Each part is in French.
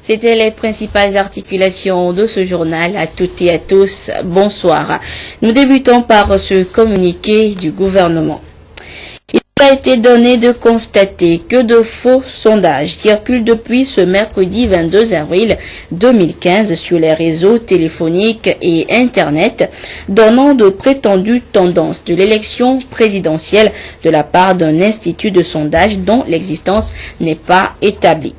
C'était les principales articulations de ce journal. À toutes et à tous, bonsoir. Nous débutons par ce communiqué du gouvernement. Il a été donné de constater que de faux sondages circulent depuis ce mercredi 22 avril 2015 sur les réseaux téléphoniques et Internet, donnant de prétendues tendances de l'élection présidentielle de la part d'un institut de sondage dont l'existence n'est pas établie.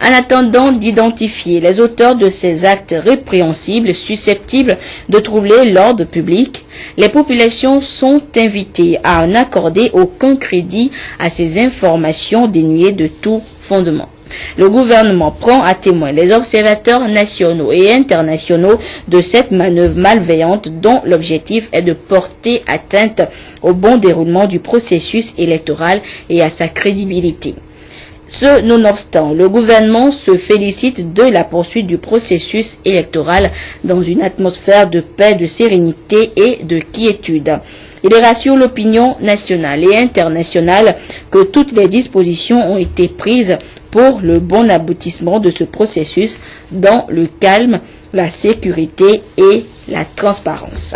En attendant d'identifier les auteurs de ces actes répréhensibles susceptibles de troubler l'ordre public, les populations sont invitées à n'accorder aucun crédit à ces informations dénuées de tout fondement. Le gouvernement prend à témoin les observateurs nationaux et internationaux de cette manœuvre malveillante dont l'objectif est de porter atteinte au bon déroulement du processus électoral et à sa crédibilité. Ce nonobstant, le gouvernement se félicite de la poursuite du processus électoral dans une atmosphère de paix, de sérénité et de quiétude. Il rassure l'opinion nationale et internationale que toutes les dispositions ont été prises pour le bon aboutissement de ce processus dans le calme, la sécurité et la transparence.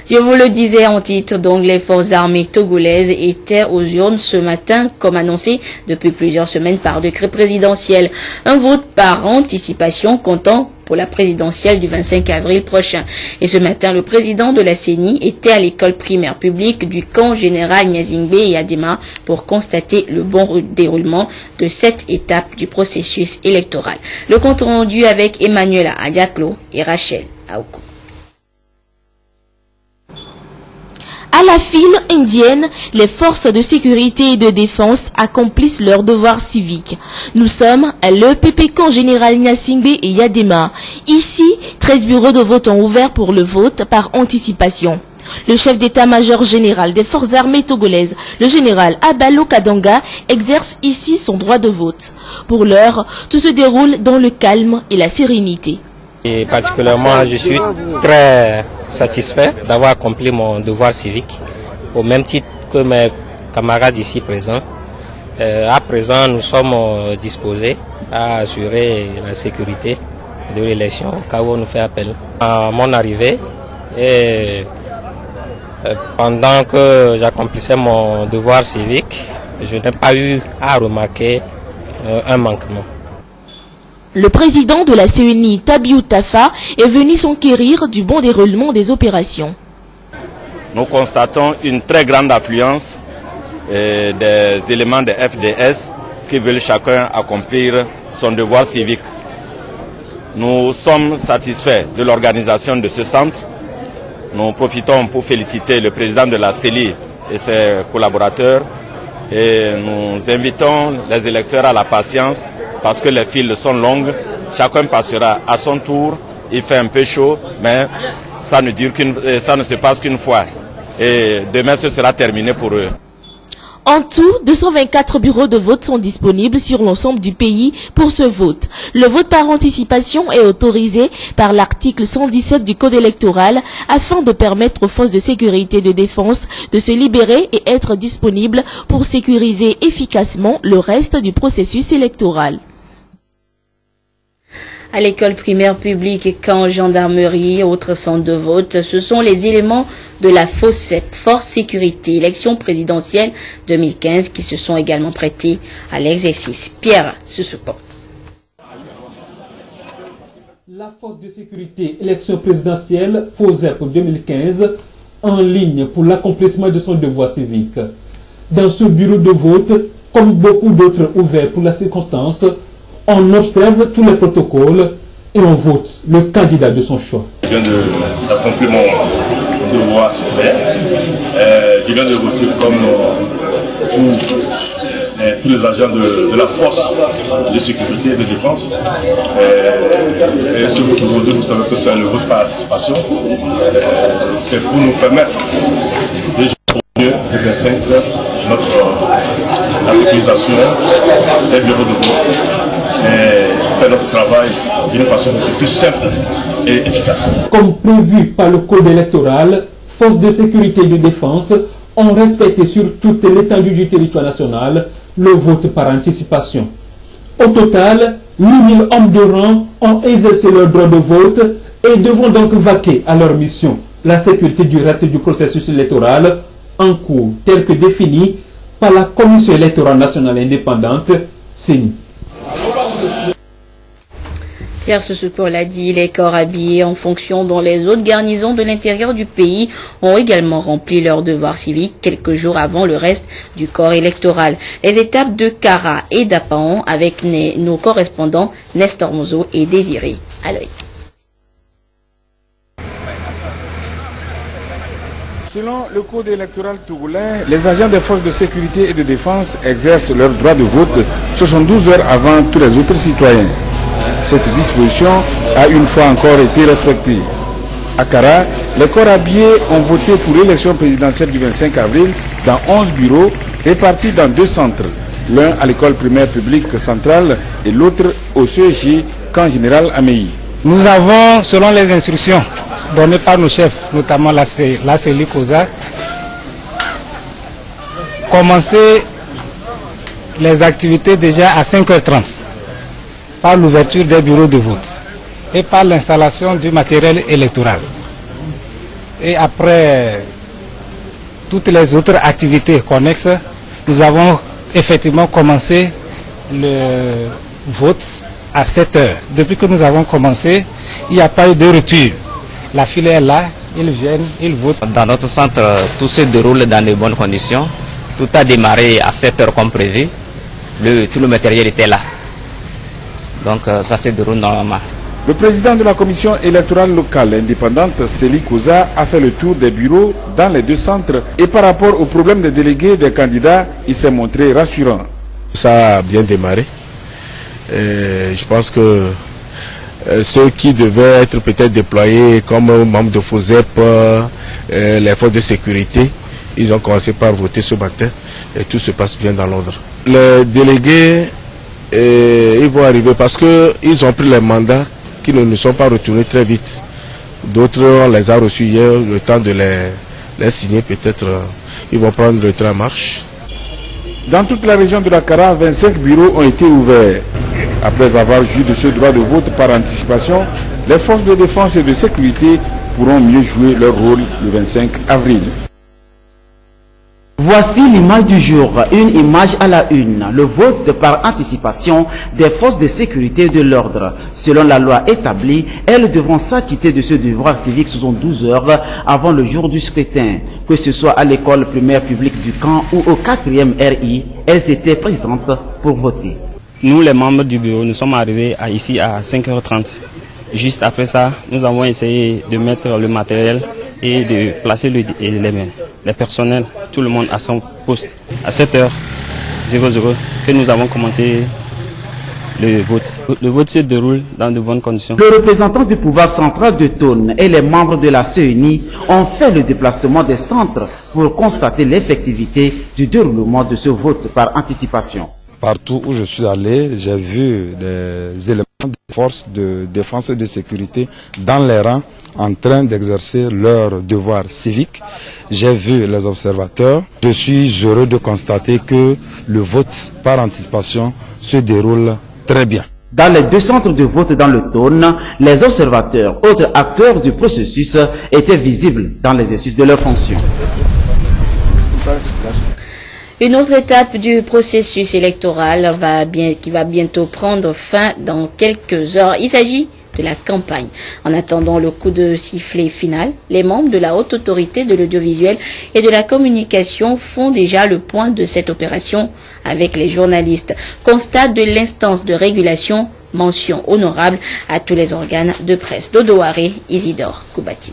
Je vous le disais en titre, donc les forces armées togolaises étaient aux urnes ce matin, comme annoncé depuis plusieurs semaines par décret présidentiel. Un vote par anticipation comptant pour la présidentielle du 25 avril prochain. Et ce matin, le président de la CENI était à l'école primaire publique du camp général Nyazingbe et Adema pour constater le bon déroulement de cette étape du processus électoral. Le compte rendu avec Emmanuela Adiaklo et Rachel Aoukou. À la file indienne, les forces de sécurité et de défense accomplissent leur devoir civique. Nous sommes à l'EPP camp général Nyazingbe et Yadema. Ici, 13 bureaux de vote ont ouvert pour le vote par anticipation. Le chef d'état-major général des forces armées togolaises, le général Abalo Kadanga, exerce ici son droit de vote. Pour l'heure, tout se déroule dans le calme et la sérénité. Et particulièrement, je suis très satisfait d'avoir accompli mon devoir civique, au même titre que mes camarades ici présents. À présent, nous sommes disposés à assurer la sécurité de l'élection, au cas où on nous fait appel. À mon arrivée, et pendant que j'accomplissais mon devoir civique, je n'ai pas eu à remarquer un manquement. Le président de la CENI, Tabiou Tafa, est venu s'enquérir du bon déroulement des opérations. Nous constatons une très grande affluence des éléments de FDS qui veulent chacun accomplir son devoir civique. Nous sommes satisfaits de l'organisation de ce centre. Nous profitons pour féliciter le président de la CENI et ses collaborateurs et nous invitons les électeurs à la patience parce que les files sont longues, chacun passera à son tour, il fait un peu chaud, mais ça ne se passe qu'une fois. Et demain, ce sera terminé pour eux. En tout, 224 bureaux de vote sont disponibles sur l'ensemble du pays pour ce vote. Le vote par anticipation est autorisé par l'article 117 du Code électoral afin de permettre aux forces de sécurité et de défense de se libérer et être disponibles pour sécuriser efficacement le reste du processus électoral. À l'école primaire publique, camp gendarmerie, autres centres de vote, ce sont les éléments de la FOSEP, Force Sécurité, élection présidentielle 2015, qui se sont également prêtés à l'exercice. Pierre Susupo. La Force de Sécurité, élection présidentielle, FOSEP 2015, en ligne pour l'accomplissement de son devoir civique. Dans ce bureau de vote, comme beaucoup d'autres ouverts pour la circonstance, on observe tous les protocoles et on vote le candidat de son choix. Je viens d'accomplir mon devoir citoyen. Je viens de voter comme tous les agents de la force de sécurité et de défense. Et ce vote aujourd'hui, vous savez que c'est le vote par participation. C'est pour nous permettre de jouer de 5 la sécurisation des bureaux de vote. Et faire notre travail d'une façon plus simple et efficace. Comme prévu par le Code électoral, forces de sécurité et de défense ont respecté sur toute l'étendue du territoire national le vote par anticipation. Au total, 8000 hommes de rang ont exercé leur droit de vote et devront donc vaquer à leur mission, la sécurité du reste du processus électoral en cours, tel que défini par la Commission électorale nationale indépendante, CENI. Pierre Sessecourt l'a dit, les corps habillés en fonction dans les autres garnisons de l'intérieur du pays ont également rempli leur devoir civique quelques jours avant le reste du corps électoral. Les étapes de Kara et d'Apaon avec nos correspondants Nestor Mozo et Désiré Aloy. Selon le code électoral togolais, les agents des forces de sécurité et de défense exercent leur droit de vote 72 heures avant tous les autres citoyens. Cette disposition a une fois encore été respectée. À Kara, les corps habillés ont voté pour l'élection présidentielle du 25 avril dans 11 bureaux répartis dans 2 centres, l'un à l'école primaire publique centrale et l'autre au CEG Camp Général Améi. Nous avons, selon les instructions données par nos chefs, notamment la CELI COSA, commencé les activités déjà à 5h30 par l'ouverture des bureaux de vote et par l'installation du matériel électoral. Et après toutes les autres activités connexes, nous avons effectivement commencé le vote à 7h. Depuis que nous avons commencé, il n'y a pas eu de rupture. La file est là, ils viennent, ils votent. Dans notre centre, tout se déroule dans de bonnes conditions. Tout a démarré à 7h comme prévu. Tout le matériel était là. Donc ça se déroule normalement. Le président de la commission électorale locale indépendante, CELI COSA, a fait le tour des bureaux dans les 2 centres et par rapport au problème des délégués des candidats, il s'est montré rassurant. Ça a bien démarré. Je pense que ceux qui devaient être peut-être déployés comme membres de FOSEP, les forces de sécurité, ils ont commencé par voter ce matin et tout se passe bien dans l'ordre. Les délégués, ils vont arriver parce qu'ils ont pris les mandats qui ne nous sont pas retournés très vite. D'autres, on les a reçus hier, le temps de les signer, peut-être ils vont prendre le train en marche. Dans toute la région de la Kara, 25 bureaux ont été ouverts. Après avoir joui de ce droit de vote par anticipation, les forces de défense et de sécurité pourront mieux jouer leur rôle le 25 avril. Voici l'image du jour, une image à la une, le vote par anticipation des forces de sécurité et de l'ordre. Selon la loi établie, elles devront s'acquitter de ce devoir civique 72 heures avant le jour du scrutin. Que ce soit à l'école primaire publique du camp ou au 4e RI, elles étaient présentes pour voter. Nous, les membres du bureau, nous sommes arrivés ici à 5h30. Juste après ça, nous avons essayé de mettre le matériel et de placer les personnels, tout le monde à son poste. À 7h00 que nous avons commencé le vote. Le vote se déroule dans de bonnes conditions. Le représentant du pouvoir central de Thônes et les membres de la CENI ont fait le déplacement des centres pour constater l'effectivité du déroulement de ce vote par anticipation. Partout où je suis allé, j'ai vu des éléments de forces de défense et de sécurité dans les rangs en train d'exercer leur devoir civique. J'ai vu les observateurs. Je suis heureux de constater que le vote par anticipation se déroule très bien. Dans les 2 centres de vote dans le Thônes, les observateurs, autres acteurs du processus, étaient visibles dans l'exercice de leurs fonctions. Une autre étape du processus électoral qui va bientôt prendre fin dans quelques heures. Il s'agit de la campagne. En attendant le coup de sifflet final, les membres de la haute autorité de l'audiovisuel et de la communication font déjà le point de cette opération avec les journalistes. Constat de l'instance de régulation, mention honorable à tous les organes de presse. Dodoaré, Isidore Koubati.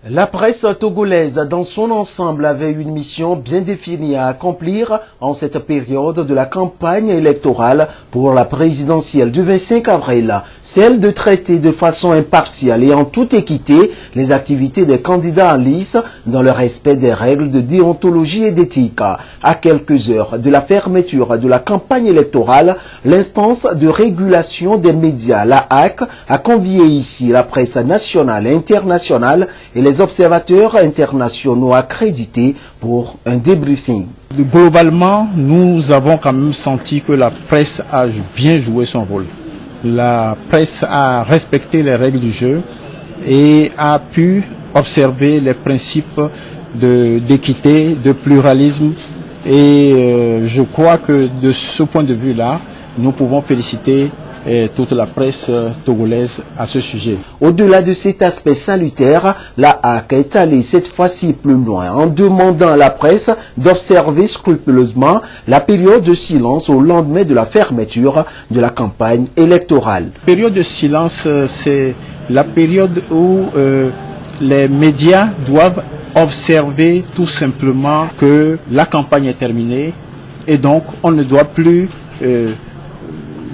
La presse togolaise dans son ensemble avait une mission bien définie à accomplir en cette période de la campagne électorale pour la présidentielle du 25 avril, celle de traiter de façon impartiale et en toute équité les activités des candidats en lice dans le respect des règles de déontologie et d'éthique. À quelques heures de la fermeture de la campagne électorale, l'instance de régulation des médias, la HAC, a convié ici la presse nationale et internationale et les les observateurs internationaux accrédités pour un débriefing. Globalement, nous avons quand même senti que la presse a bien joué son rôle. La presse a respecté les règles du jeu et a pu observer les principes d'équité, de pluralisme. Et je crois que de ce point de vue-là, nous pouvons féliciter toute la presse togolaise à ce sujet. Au-delà de cet aspect salutaire, la HAC est allée cette fois-ci plus loin en demandant à la presse d'observer scrupuleusement la période de silence au lendemain de la fermeture de la campagne électorale. La période de silence, c'est la période où les médias doivent observer tout simplement que la campagne est terminée et donc on ne doit plus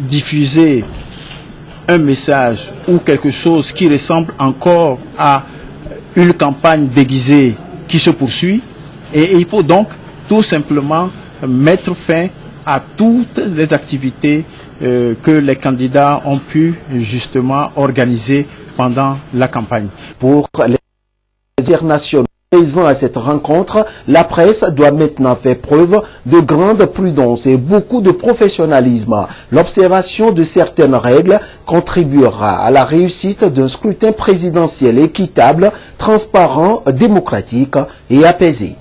diffuser un message ou quelque chose qui ressemble encore à une campagne déguisée qui se poursuit, et il faut donc tout simplement mettre fin à toutes les activités que les candidats ont pu justement organiser pendant la campagne. Pour les internationaux présents à cette rencontre, la presse doit maintenant faire preuve de grande prudence et beaucoup de professionnalisme. L'observation de certaines règles contribuera à la réussite d'un scrutin présidentiel équitable, transparent, démocratique et apaisé.